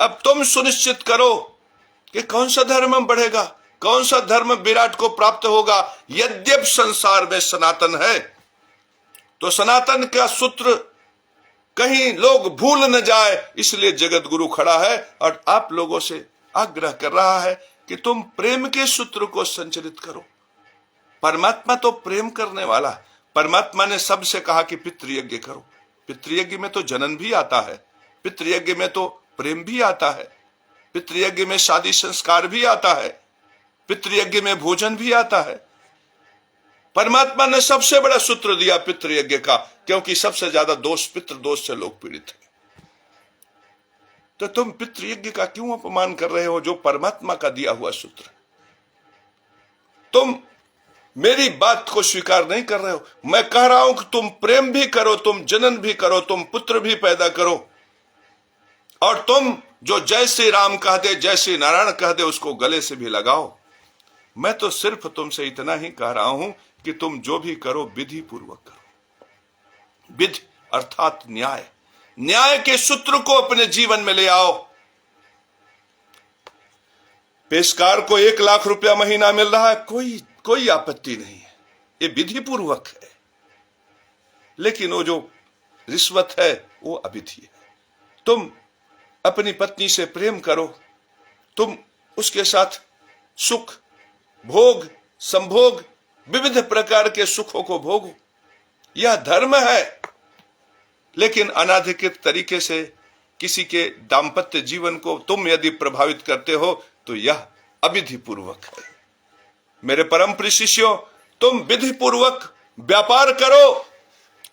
अब तुम सुनिश्चित करो कि कौन सा धर्म बढ़ेगा, कौन सा धर्म विराट को प्राप्त होगा। यद्यप संसार में सनातन है, तो सनातन का सूत्र कहीं लोग भूल न जाए, इसलिए जगत गुरु खड़ा है और आप लोगों से आग्रह कर रहा है कि तुम प्रेम के सूत्र को संचरित करो। परमात्मा तो प्रेम करने वाला। परमात्मा ने सबसे कहा कि पितृयज्ञ करो। पितृयज्ञ में तो जनन भी आता है, पितृयज्ञ में तो प्रेम भी आता है, पितृयज्ञ में शादी संस्कार भी आता है, पितृयज्ञ में भोजन भी आता है। परमात्मा ने सबसे बड़ा सूत्र दिया पितृयज्ञ का, क्योंकि सबसे ज्यादा दोष पितृ दोष से लोग पीड़ित हैं। तो तुम पितृयज्ञ का क्यों अपमान कर रहे हो, जो परमात्मा का दिया हुआ सूत्र? तुम मेरी बात को स्वीकार नहीं कर रहे हो। मैं कह रहा हूं कि तुम प्रेम भी करो, तुम जनन भी करो, तुम पुत्र भी पैदा करो, और तुम जो जय श्री राम कह दे, जय श्री नारायण कह दे, उसको गले से भी लगाओ। मैं तो सिर्फ तुमसे इतना ही कह रहा हूं कि तुम जो भी करो विधि पूर्वक करो। विधि अर्थात न्याय, न्याय के सूत्र को अपने जीवन में ले आओ। पेशकार को 1 लाख रुपया महीना मिल रहा है, कोई आपत्ति नहीं है, ये विधि पूर्वक है। लेकिन वो जो रिश्वत है वो अविधि है। तुम अपनी पत्नी से प्रेम करो, तुम उसके साथ सुख भोग संभोग विविध प्रकार के सुखों को भोगो, यह धर्म है। लेकिन अनाधिकृत तरीके से किसी के दाम्पत्य जीवन को तुम यदि प्रभावित करते हो तो यह अविधि पूर्वक है। मेरे परम प्रिय शिष्यों, तुम विधि पूर्वक व्यापार करो,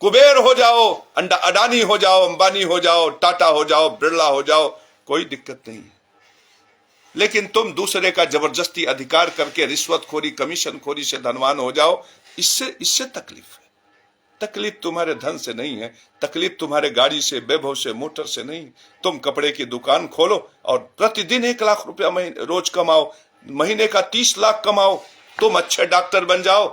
कुबेर हो जाओ, अडानी हो जाओ, अंबानी हो जाओ, टाटा हो जाओ, बिरला हो जाओ, कोई दिक्कत नहीं है। लेकिन तुम दूसरे का जबरदस्ती अधिकार करके रिश्वतखोरी कमीशन खोरी से धनवान हो जाओ, इससे तकलीफ है। तकलीफ तुम्हारे धन से नहीं है, तकलीफ तुम्हारे गाड़ी से, वैभव से, मोटर से नहीं। तुम कपड़े की दुकान खोलो और प्रतिदिन 1 लाख रुपया रोज कमाओ, महीने का 30 लाख कमाओ। तुम अच्छे डॉक्टर बन जाओ,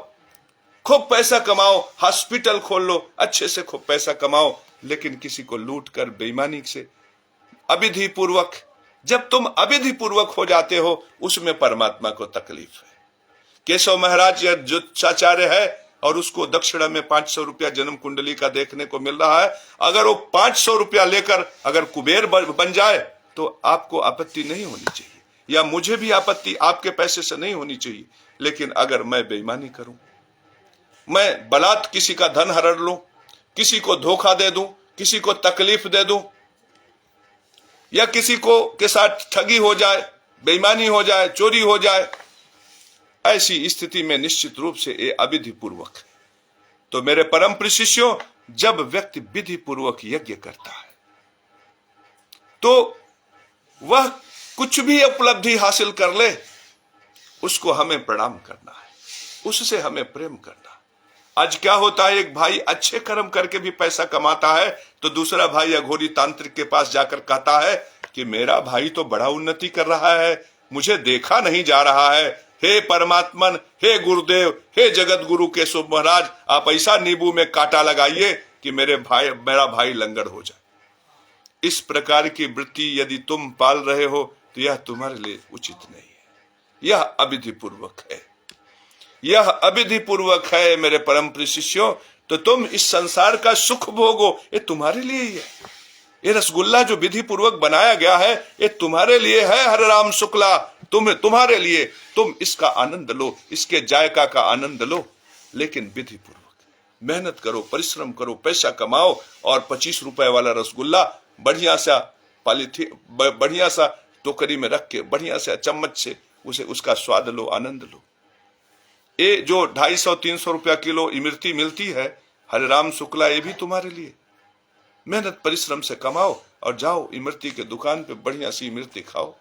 खूब पैसा कमाओ, हॉस्पिटल खोल लो, अच्छे से खूब पैसा कमाओ। लेकिन किसी को लूट कर बेईमानी से अविधि पूर्वक, जब तुम अविधि पूर्वक हो जाते हो, उसमें परमात्मा को तकलीफ है। केशव महाराज जो आचार्य है और उसको दक्षिणा में 500 रुपया जन्म कुंडली का देखने को मिल रहा है, अगर वो 500 रुपया लेकर अगर कुबेर बन जाए तो आपको आपत्ति नहीं होनी चाहिए, या मुझे भी आपत्ति आपके पैसे से नहीं होनी चाहिए। लेकिन अगर मैं बेईमानी करूं, मैं बलात् किसी का धन हड़प लूं, किसी को धोखा दे दूं, किसी को तकलीफ दे दूं, या किसी को के साथ ठगी हो जाए, बेईमानी हो जाए, चोरी हो जाए, ऐसी स्थिति में निश्चित रूप से ये अविधि पूर्वक है। तो मेरे परम प्रिय शिष्यों, जब व्यक्ति विधि पूर्वक यज्ञ करता है तो वह कुछ भी उपलब्धि हासिल कर ले, उसको हमें प्रणाम करना है, उससे हमें प्रेम करना है। आज क्या होता है, एक भाई अच्छे कर्म करके भी पैसा कमाता है तो दूसरा भाई अघोरी तांत्रिक के पास जाकर कहता है कि मेरा भाई तो बड़ा उन्नति कर रहा है, मुझे देखा नहीं जा रहा है। हे परमात्मन, हे गुरुदेव, हे जगत गुरु केशव महाराज, आप ऐसा नींबू में कांटा लगाइए कि मेरा भाई लंगड़ हो जाए। इस प्रकार की वृत्ति यदि तुम पाल रहे हो तो यह तुम्हारे लिए उचित नहीं है, यह अविधि पूर्वक है, यह अविधि पूर्वक है। मेरे परम प्रिय शिष्यों, तो तुम इस संसार का सुख भोगो, ये तुम्हारे लिए ही है। ये रसगुल्ला जो विधि पूर्वक बनाया गया है, ये तुम्हारे लिए है। हरे राम शुक्ला, तुम्हारे लिए, तुम इसका आनंद लो, इसके जायका का आनंद लो, लेकिन विधि पूर्वक मेहनत करो, परिश्रम करो, पैसा कमाओ, और 25 रुपए वाला रसगुल्ला बढ़िया सा बढ़िया सा टोकरी में रख के बढ़िया से चम्मच से उसका स्वाद लो, आनंद लो। ये जो 250-300 रुपया किलो इमरती मिलती है, हरे राम शुक्ला, ये भी तुम्हारे लिए। मेहनत परिश्रम से कमाओ और जाओ इमरती के दुकान पे बढ़िया सी इमरती खाओ।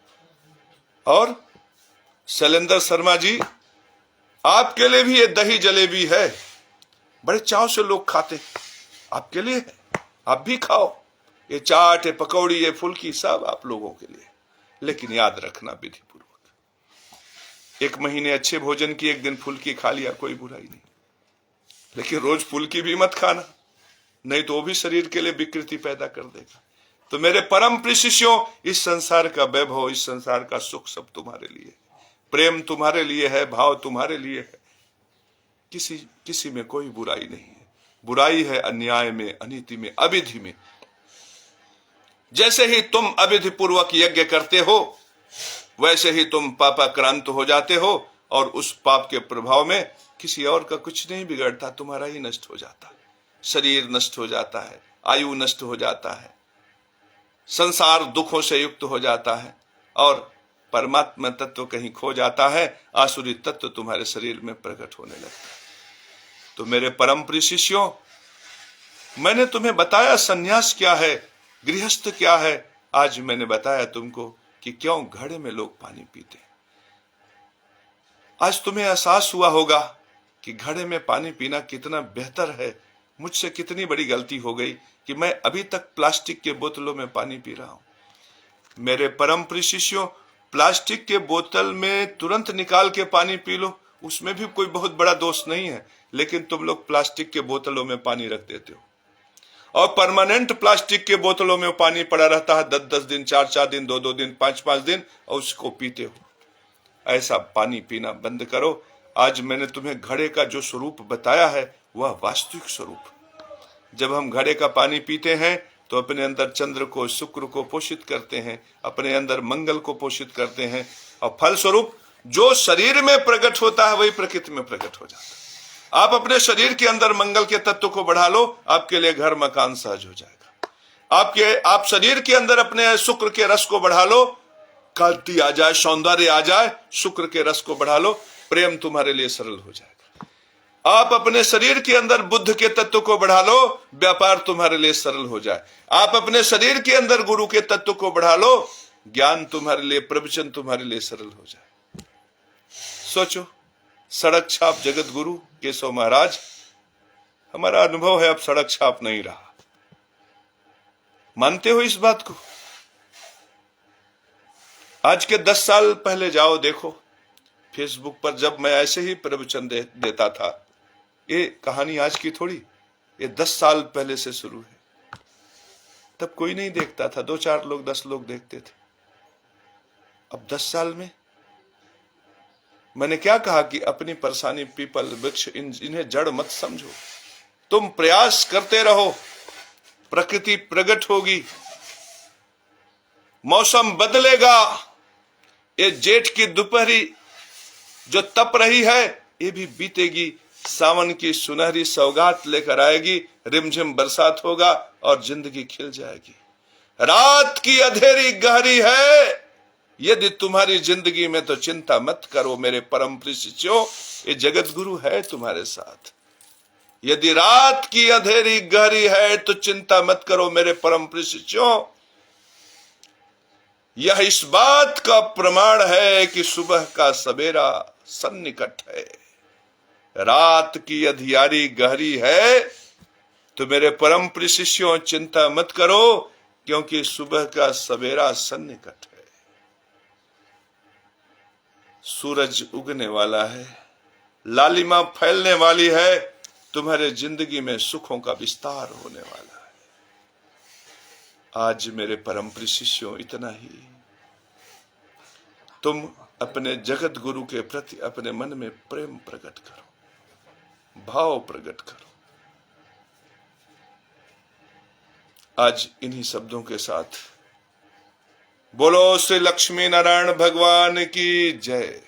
और शैलेंद्र शर्मा जी, आपके लिए भी ये दही जलेबी है, बड़े चाव से लोग खाते, आपके लिए है, आप भी खाओ। ये चाट, ये पकौड़ी, ये फुल्की, सब आप लोगों के लिए। लेकिन याद रखना, विधि पूर्वक। 1 महीने अच्छे भोजन की, 1 दिन फुल्की खा लिया, कोई बुराई नहीं, लेकिन रोज फुल्की भी मत खाना। नहीं तो वो भी शरीर के लिए विकृति पैदा कर देगा। तो मेरे परम प्रिय शिष्यों, इस संसार का वैभव, इस संसार का सुख सब तुम्हारे लिए, प्रेम तुम्हारे लिए है, भाव तुम्हारे लिए है। किसी में कोई बुराई नहीं है। बुराई है अन्याय में, अनीति में, अविधि में। जैसे ही तुम अविधि पूर्वक यज्ञ करते हो, वैसे ही तुम पापाक्रांत हो जाते हो, और उस पाप के प्रभाव में किसी और का कुछ नहीं बिगड़ता, तुम्हारा ही नष्ट हो जाता है। शरीर नष्ट हो जाता है, आयु नष्ट हो जाता है, संसार दुखों से युक्त हो जाता है, और परमात्मा तत्व कहीं खो जाता है, आसुरी तत्व तुम्हारे शरीर में प्रकट होने लगता है। तो मेरे परम प्रिय शिष्यों, मैंने तुम्हें बताया सन्यास क्या है, गृहस्थ क्या है। आज मैंने बताया तुमको कि क्यों घड़े में लोग पानी पीते। आज तुम्हें एहसास हुआ होगा कि घड़े में पानी पीना कितना बेहतर है। मुझसे कितनी बड़ी गलती हो गई कि मैं अभी तक प्लास्टिक के बोतलों में पानी पी रहा हूं। मेरे परम प्रिय शिष्यों, प्लास्टिक के बोतल में तुरंत निकाल के पानी पी लो, उसमें भी कोई बहुत बड़ा दोष नहीं है। लेकिन तुम लोग प्लास्टिक के बोतलों में पानी रख देते हो, और परमानेंट प्लास्टिक के बोतलों में पानी पड़ा रहता है 10-10 दिन, 4-4 दिन, 2-2 दिन, 5-5 दिन, और उसको पीते हो। ऐसा पानी पीना बंद करो। आज मैंने तुम्हें घड़े का जो स्वरूप बताया है वह वास्तविक स्वरूप। जब हम घड़े का पानी पीते हैं तो अपने अंदर चंद्र को, शुक्र को पोषित करते हैं, अपने अंदर मंगल को पोषित करते हैं, और फल स्वरूप जो शरीर में प्रकट होता है वही प्रकृति में प्रकट हो जाता है। आप अपने शरीर के अंदर मंगल के तत्व को बढ़ा लो, आपके लिए घर मकान सहज हो जाएगा। आप शरीर के अंदर अपने शुक्र के रस को बढ़ा लो, कांति आ जाए, सौंदर्य आ जाए, शुक्र के रस को बढ़ा लो, प्रेम तुम्हारे लिए सरल हो जाएगा। आप अपने शरीर के अंदर बुद्ध के तत्व को बढ़ा लो, व्यापार तुम्हारे लिए सरल हो जाए। आप अपने शरीर के अंदर गुरु के तत्व को बढ़ा लो, ज्ञान तुम्हारे लिए, प्रवचन तुम्हारे लिए सरल हो जाए। सोचो, सड़क छाप जगत गुरु केशव महाराज, हमारा अनुभव है अब सड़क छाप नहीं रहा। मानते हो इस बात को? आज के 10 साल पहले जाओ देखो, फेसबुक पर जब मैं ऐसे ही प्रवचन देता था, ये कहानी आज की थोड़ी, ये 10 साल पहले से शुरू है। तब कोई नहीं देखता था, 2-4 लोग, 10 लोग देखते थे। अब 10 साल में मैंने क्या कहा कि अपनी परेशानी, पीपल, वृक्ष, इन्हें जड़ मत समझो, तुम प्रयास करते रहो, प्रकृति प्रकट होगी, मौसम बदलेगा। ये जेठ की दोपहरी जो तप रही है ये भी बीतेगी, सावन की सुनहरी सौगात लेकर आएगी, रिमझिम बरसात होगा और जिंदगी खिल जाएगी। रात की अंधेरी गहरी है, यदि तुम्हारी जिंदगी में तो चिंता मत करो मेरे परम प्रिय शिष्यों, ये जगत गुरु है तुम्हारे साथ। यदि रात की अंधेरी गहरी है तो चिंता मत करो मेरे परम प्रिय शिष्यों। यह इस बात का प्रमाण है कि सुबह का सवेरा सन्निकट है। रात की अंधियारी गहरी है तो मेरे परम प्रिय शिष्यों चिंता मत करो, क्योंकि सुबह का सवेरा सन्निकट है। सूरज उगने वाला है, लालिमा फैलने वाली है, तुम्हारे जिंदगी में सुखों का विस्तार होने वाला है। आज मेरे परम प्रिय शिष्यों इतना ही। तुम अपने जगत गुरु के प्रति अपने मन में प्रेम प्रकट करो, भाव प्रकट करो। आज इन्हीं शब्दों के साथ बोलो श्री लक्ष्मी नारायण भगवान की जय।